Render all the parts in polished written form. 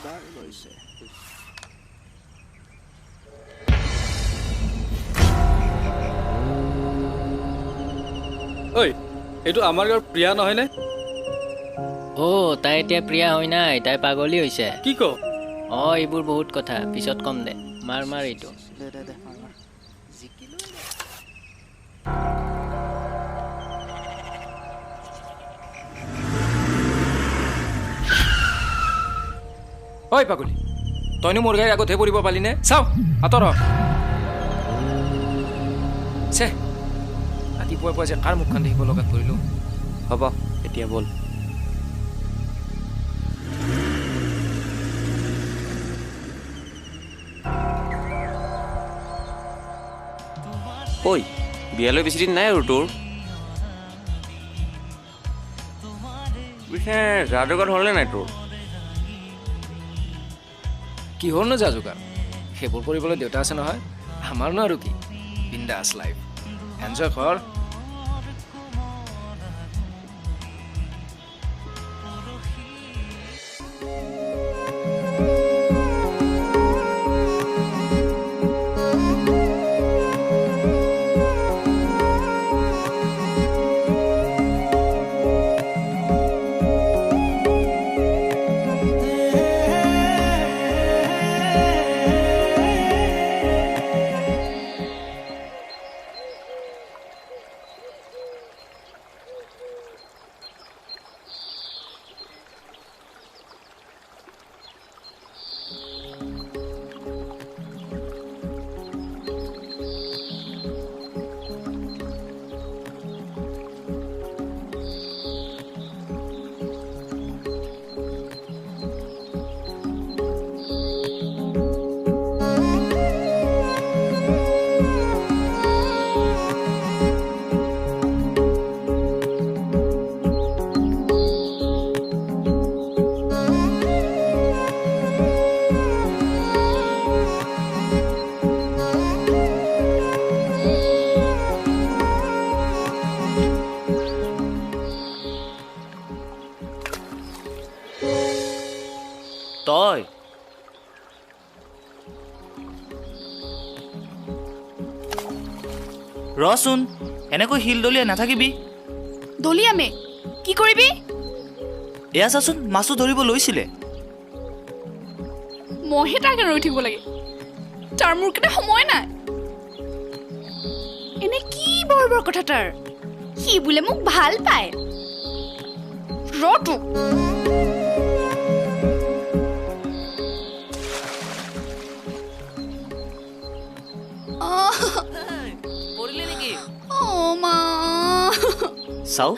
ঐ এইটো আমাৰ গাঁৱৰ প্ৰিয়া নহয়নে? তাই এতিয়া প্ৰিয়া হয় নাই, তাই পাগলী হৈছে। কি ক? এইবোৰ বহুত কথা, পিছত কম দে। মাৰ এইটো ঐ পাগলী, তইনো মোৰ গাড়ীৰ আগতহে পৰিব পালিনে? চাওঁ আঁতৰ চে ৰাতিপুৱাই পুৱা যে কাৰ মুখখন দেখিব লগাত পৰিলোঁ। হ'ব এতিয়া ব'ল। ঐ বিয়ালৈ বেছি দিন নাই আৰু তোৰ। পিছে যা যোগাৰ হ'লে নাই তোৰ? কিহৰনো যা যোগাৰ? সেইবোৰ কৰিবলৈ দেউতা আছে নহয়, আমাৰনো আৰু কি। বিন্দাছ লাইফ, এনজয় কৰ। তই ৰচোন, এনেকৈ শিল দলিয়াই নাথাকিবি। দলিয়ামে কি কৰিবি? এয়া চাচোন, মাছো ধৰিব লৈছিলে। মইহে তাৰ কাৰণে ৰৈ থাকিব লাগে? তাৰ মোৰ কেনে সময় নাই। এনে কি বৰ বৰ কথা তাৰ? সি বোলে মোক ভাল পায়। ৰটো মা চাও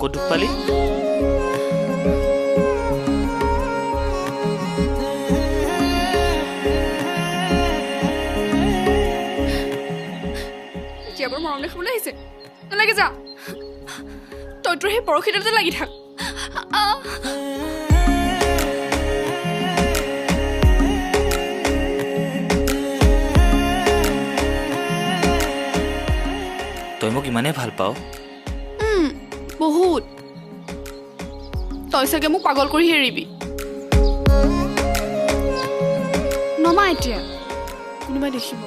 ক'ত দুখ পালি? এতিয়াবোৰ মৰম দেখাবলৈ আহিছে। নালাগে যা, তই তোৰ সেই পৰশিটাতে লাগি থাক। তই মোক ইমানেই ভাল পাৱ? বহুত। তই চাগে মোক পাগল কৰি এৰিবি। নমা এতিয়া, কোনোবাই দেখিব।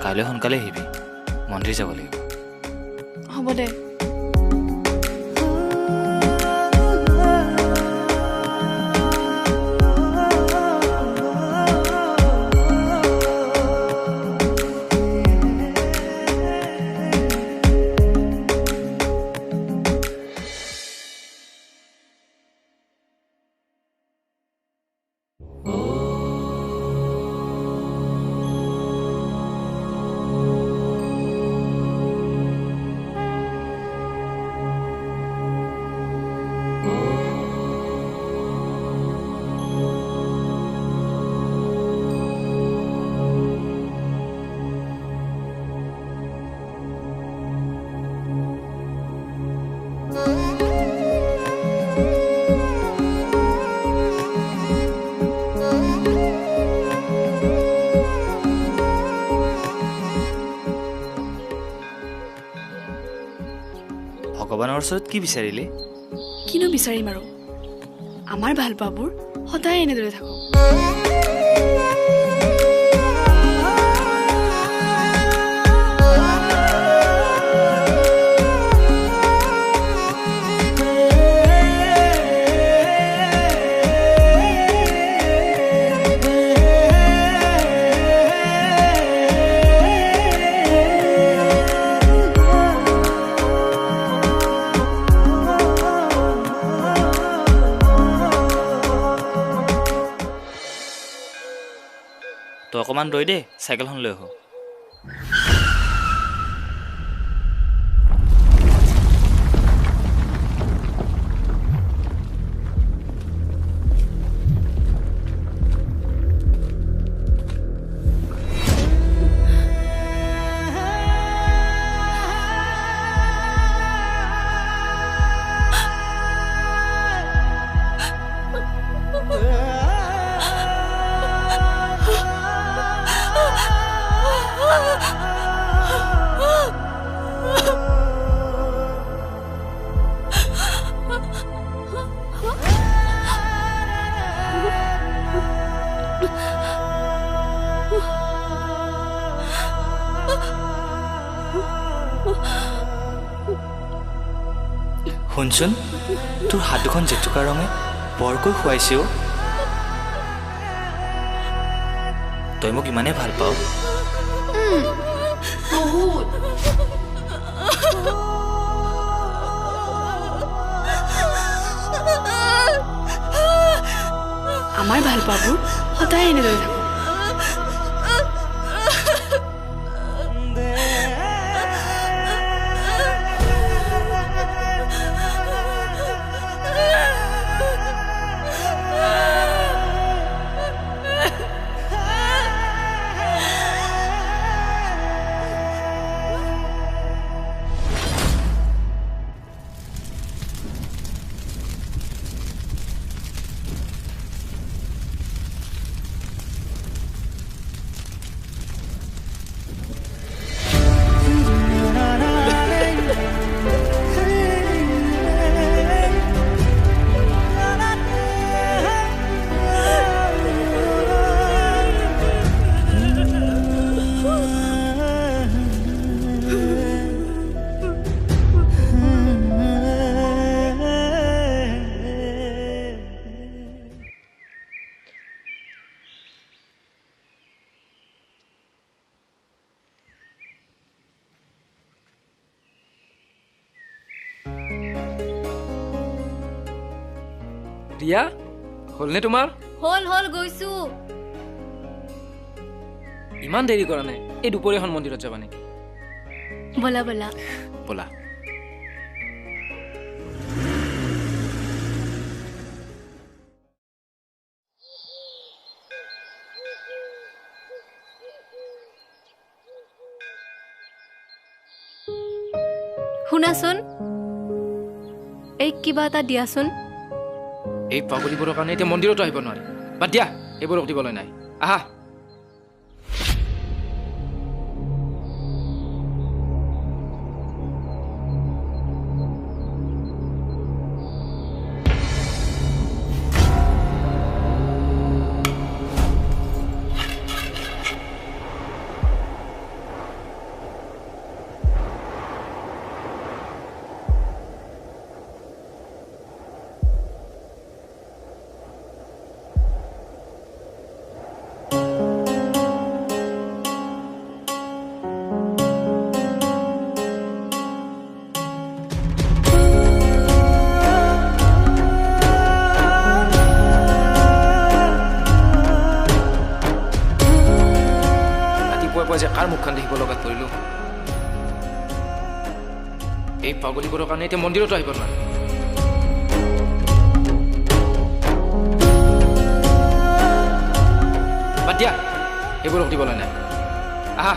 কাইলৈ সোনকালে আহিবি, মন্দিৰ যাব লাগিব। হ'ব দে। ভগৱানৰ ওচৰত কি বিচাৰিলি কিনো বিচাৰিম আৰু আমাৰ ভাল পাবোৰ সদায় এনেদৰে থাকক তই অকণমান ৰৈ দে চাইকেলখন লৈ আহোঁ শুনচোন তোৰ হাত দুখন জেতুকা ৰঙে বৰকৈ খুৱাইছে অ' তই মোক ইমানেই ভাল পাৱ বহুত আমাৰ ভাল পাবোৰ সদায় এনেদৰে থাকক ৰিয়া হ'লনে তোমাৰ হল গৈছো ইমান দেৰি কৰা নাই এই দুপৰীয়াখন মন্দিৰত যাবা নেকি বলা বলা ব'লা শুনাচোন এই কিবা এটা দিয়াচোন এই পাগলীবোৰৰ কাৰণে এতিয়া মন্দিৰতো আহিব নোৱাৰে বাদ দিয়া এইবোৰক দিবলৈ নাই আহা যে কাৰ মুখখন দেখিব লগাত পৰিলো এই পাগলীবোৰৰ কাৰণে এতিয়া মন্দিৰতো আহিব নোৱাৰে বাদ দিয়া এইবোৰক দিবলৈ নাই আহা